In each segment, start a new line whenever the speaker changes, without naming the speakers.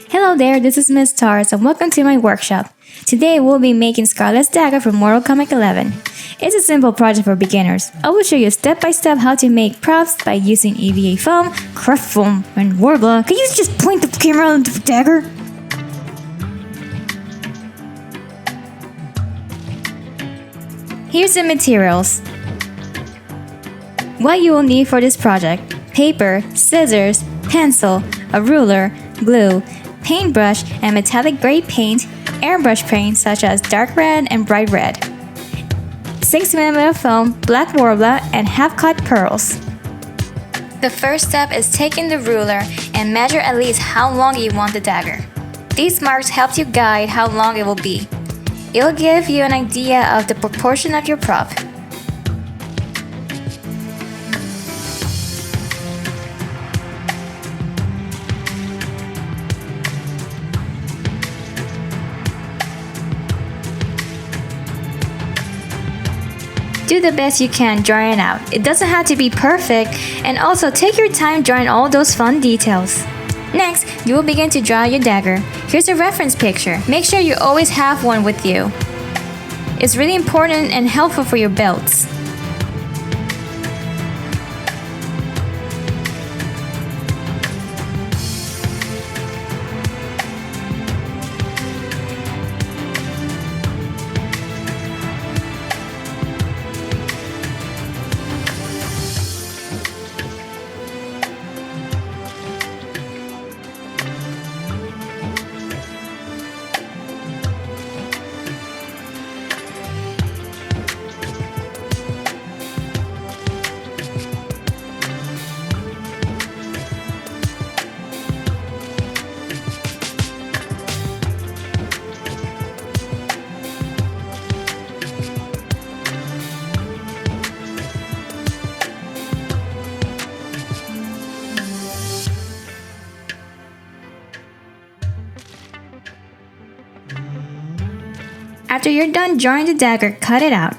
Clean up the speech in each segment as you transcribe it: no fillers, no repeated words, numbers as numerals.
Hello there, this is Miss Taurus and welcome to my workshop. Today we'll be making Skarlet's Dagger from Mortal Kombat 11. It's a simple project for beginners. I will show you step by step how to make props by using EVA foam, craft foam, and worbla. Can you just point the camera into the dagger? Here's the materials. What you will need for this project: paper, scissors, pencil, a ruler, glue, paintbrush, and metallic gray paint, airbrush paint such as dark red and bright red, 6mm foam, black worbla, and half-cut pearls. The first step is taking the ruler and measure at least how long you want the dagger. These marks help you guide how long it will be. It'll give you an idea of the proportion of your prop. Do the best you can drawing it out. It doesn't have to be perfect, and also take your time drawing all those fun details. Next, you will begin to draw your dagger. Here's a reference picture. Make sure you always have one with you. It's really important and helpful for your builds. After you're done drawing the dagger, cut it out.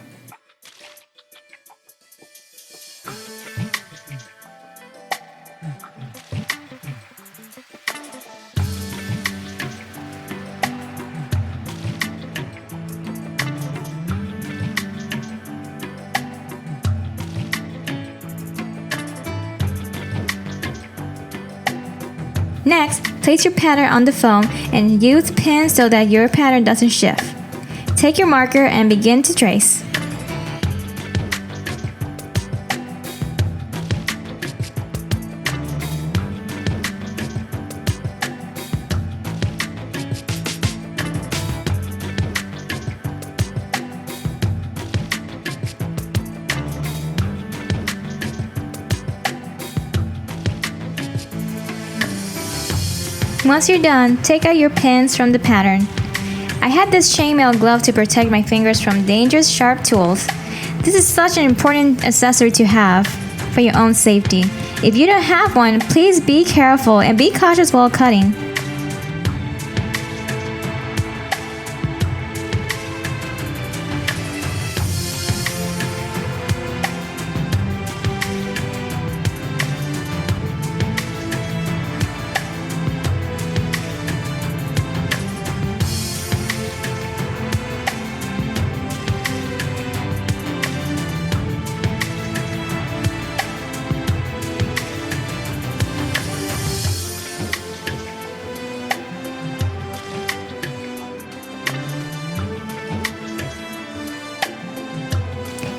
Next, place your pattern on the foam and use pins so that your pattern doesn't shift. Take your marker and begin to trace. Once you're done, take out your pins from the pattern. I had this chainmail glove to protect my fingers from dangerous sharp tools. This is such an important accessory to have for your own safety. If you don't have one, please be careful and be cautious while cutting.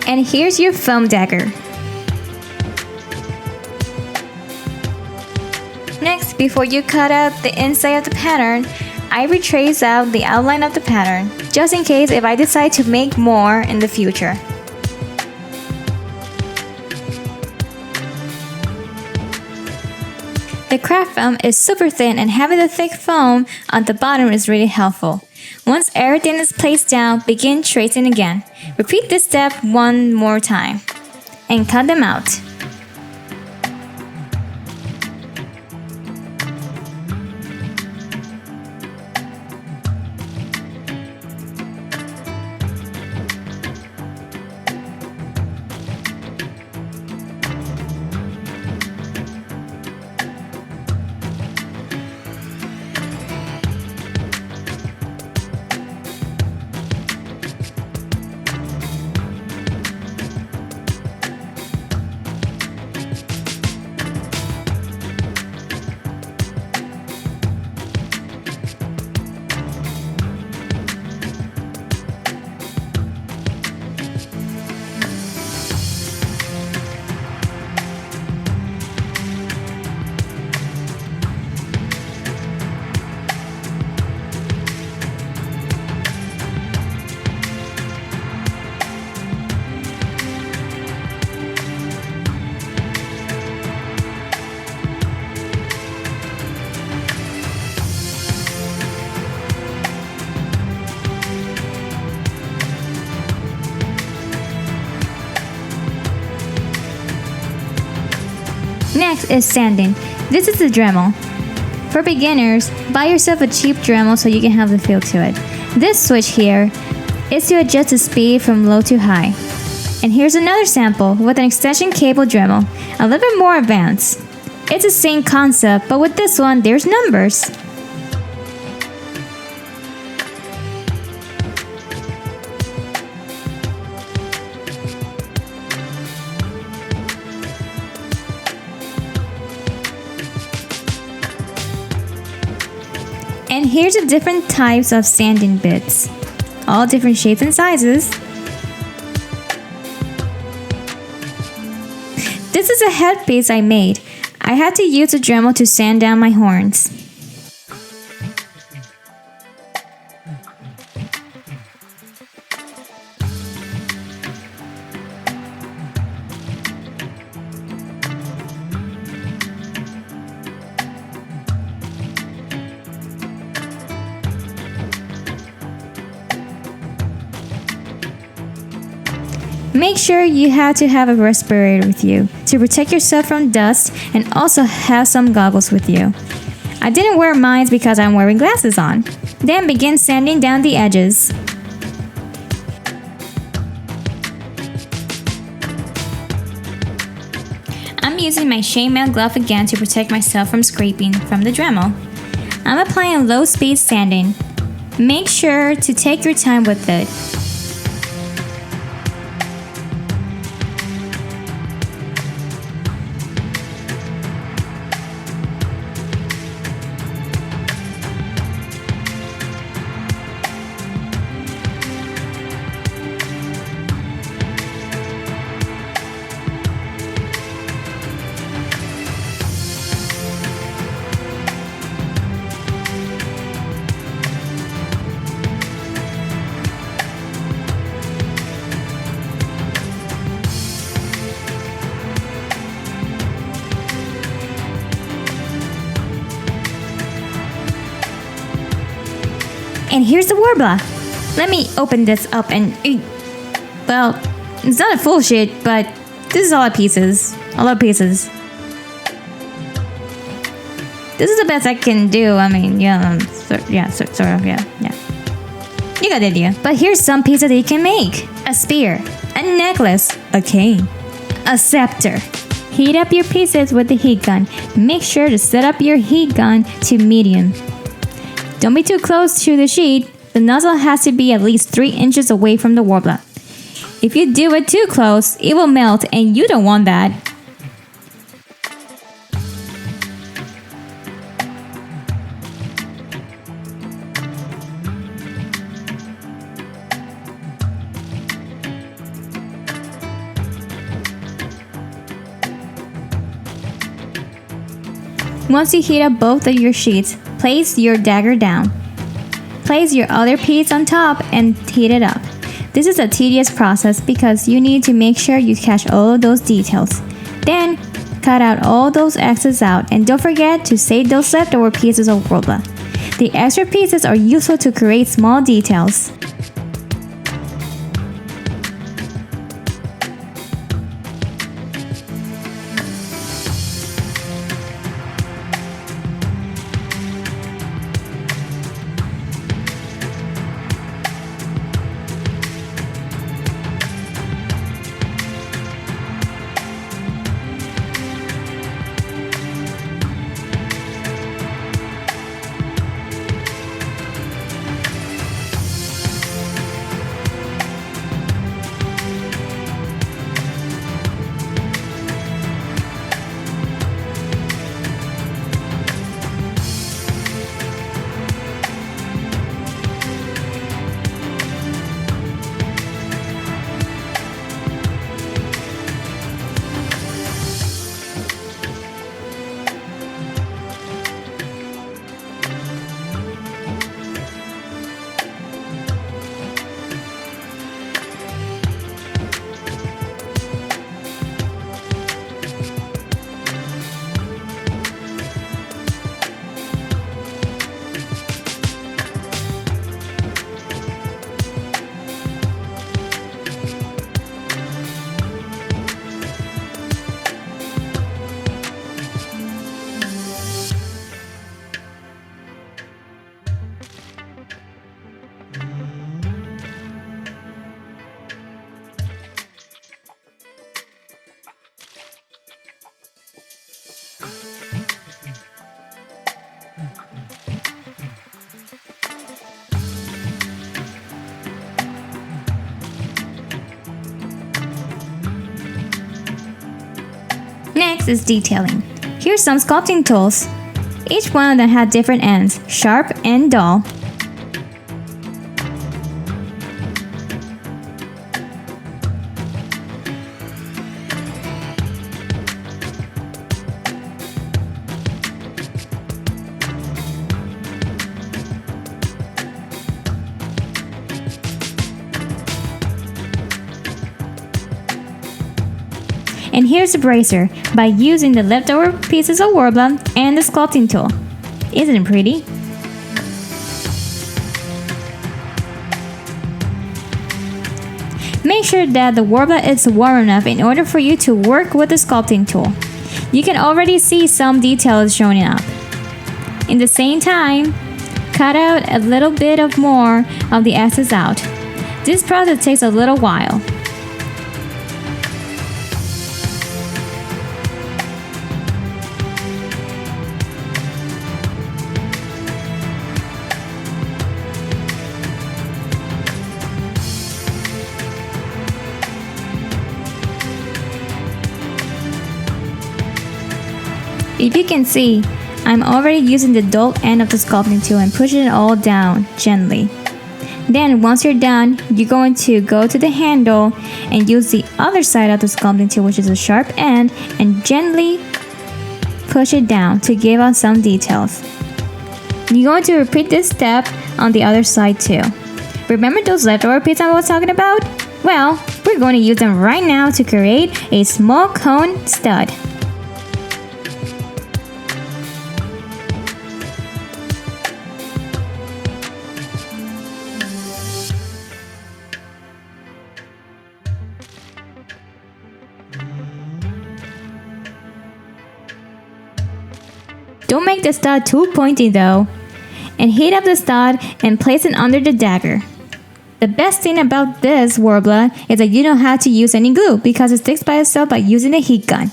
And here's your foam dagger. Next, before you cut out the inside of the pattern, I retrace out the outline of the pattern, just in case if I decide to make more in the future. The craft foam is super thin, and having the thick foam on the bottom is really helpful. Once everything is placed down, begin tracing again. Repeat this step one more time and cut them out. Next is sanding. This is the Dremel. For beginners, buy yourself a cheap Dremel so you can have the feel to it. This switch here is to adjust the speed from low to high. And here's another sample with an extension cable Dremel, a little bit more advanced. It's the same concept, but with this one, there's numbers. And here's the different types of sanding bits, all different shapes and sizes. This is a headpiece I made. I had to use a Dremel to sand down my horns. Make sure you have to have a respirator with you to protect yourself from dust, and also have some goggles with you. I didn't wear mine because I'm wearing glasses on. Then begin sanding down the edges. I'm using my chainmail glove again to protect myself from scraping from the Dremel. I'm applying low speed sanding. Make sure to take your time with it. And here's the worbla. Let me open this up and... well, it's not a full sheet, but this is a lot of pieces. A lot of pieces. This is the best I can do. I mean, yeah, sort of, yeah. You got the idea. But here's some pieces that you can make. A spear, a necklace, a cane, a scepter. Heat up your pieces with the heat gun. Make sure to set up your heat gun to medium. Don't be too close to the sheet. The nozzle has to be at least 3 inches away from the worbla. If you do it too close, it will melt, and you don't want that. Once you heat up both of your sheets, place your dagger down. Place your other piece on top and heat it up. This is a tedious process because you need to make sure you catch all of those details. Then, cut out all those excess out, and don't forget to save those leftover pieces of worbla. The extra pieces are useful to create small details. is detailing. Here's some sculpting tools. Each one of them had different ends, sharp and dull. And here's the bracer, by using the leftover pieces of worbla and the sculpting tool. Isn't it pretty? Make sure that the worbla is warm enough in order for you to work with the sculpting tool. You can already see some details showing up. In the same time, cut out a little bit of more of the excess out. This process takes a little while. If you can see, I'm already using the dull end of the sculpting tool and pushing it all down gently. Then once you're done, you're going to go to the handle and use the other side of the sculpting tool, which is a sharp end, and gently push it down to give us some details. You're going to repeat this step on the other side too. Remember those leftover pieces I was talking about? Well, we're going to use them right now to create a small cone stud. Don't make the stud too pointy though. And heat up the stud and place it under the dagger. The best thing about this worbla is that you don't have to use any glue because it sticks by itself by using the heat gun.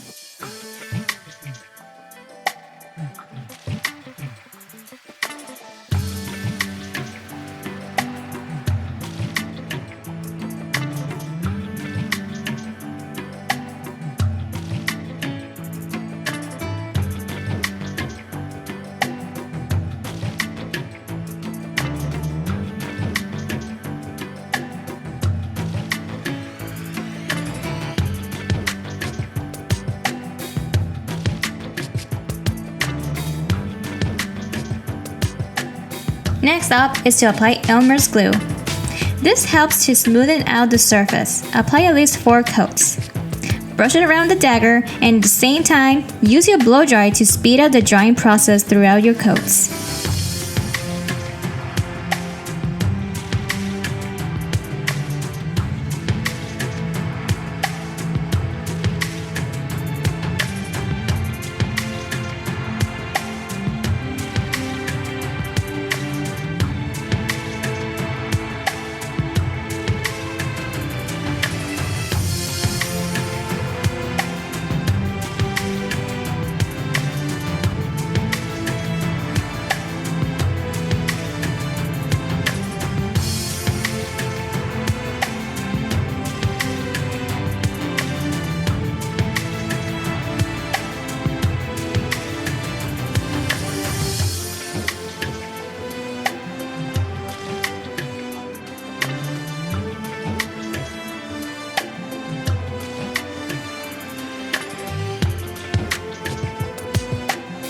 Next up is to apply Elmer's glue. This helps to smoothen out the surface. Apply at least 4 coats. Brush it around the dagger and at the same time, use your blow dryer to speed up the drying process throughout your coats.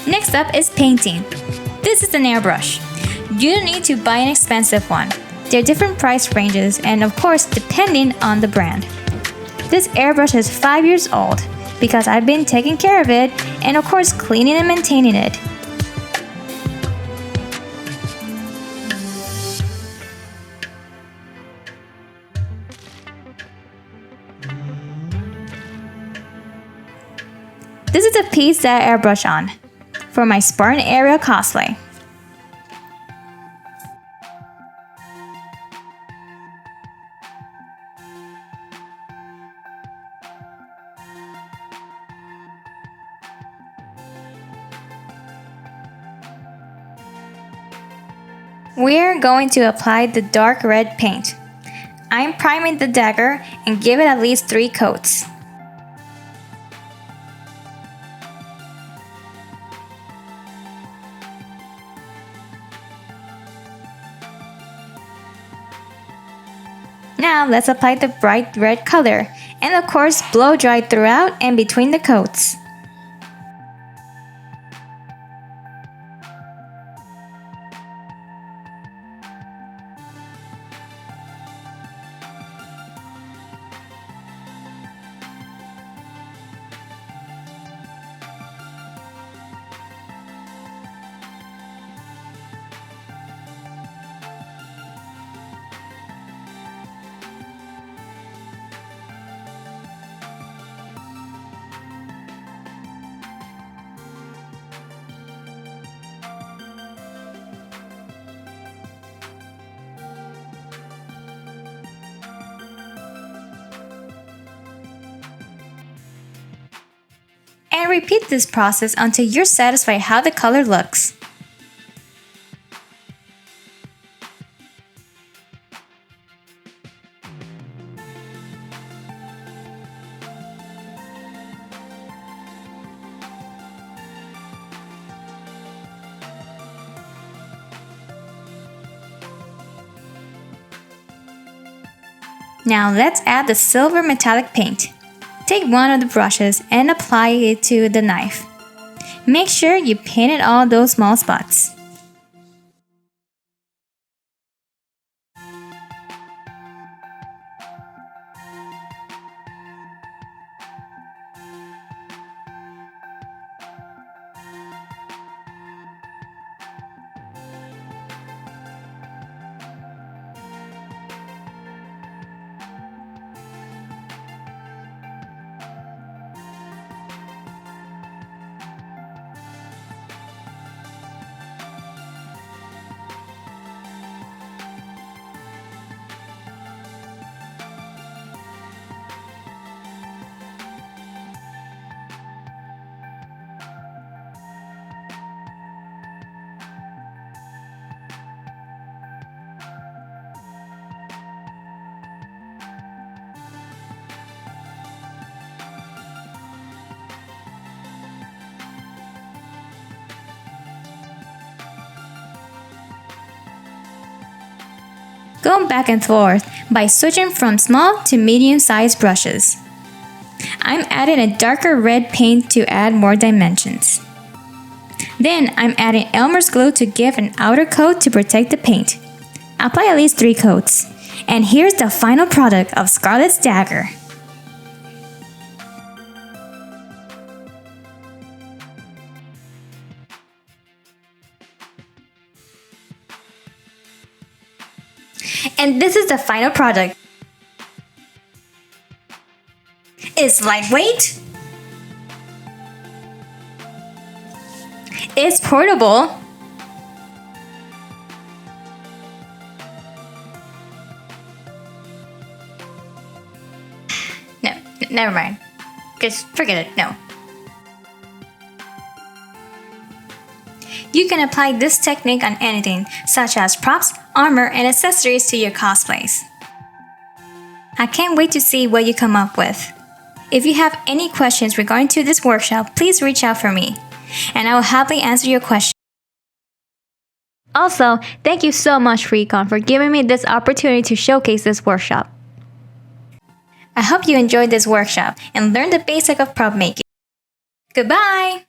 Next up is painting. This is an airbrush. You don't need to buy an expensive one. There are different price ranges and of course depending on the brand. This airbrush is 5 years old because I've been taking care of it and of course cleaning and maintaining it. This is a piece that I airbrush on for my Spartan area cosplay. We're going to apply the dark red paint. I'm priming the dagger and give it at least 3 coats. Now let's apply the bright red color, and of course blow dry throughout and between the coats. And repeat this process until you're satisfied how the color looks. Now let's add the silver metallic paint. Take one of the brushes and apply it to the knife. Make sure you painted all those small spots. Go back and forth by switching from small to medium-sized brushes. I'm adding a darker red paint to add more dimensions. Then I'm adding Elmer's glue to give an outer coat to protect the paint. Apply at least 3 coats. And here's the final product of Skarlet's Dagger. And this is the final product. It's lightweight. It's portable. No, never mind. Just forget it, no. You can apply this technique on anything, such as props, armor, and accessories to your cosplays. I can't wait to see what you come up with. If you have any questions regarding to this workshop, please reach out for me, and I will happily answer your questions. Also, thank you so much FreeCon for giving me this opportunity to showcase this workshop. I hope you enjoyed this workshop and learned the basic of prop making. Goodbye!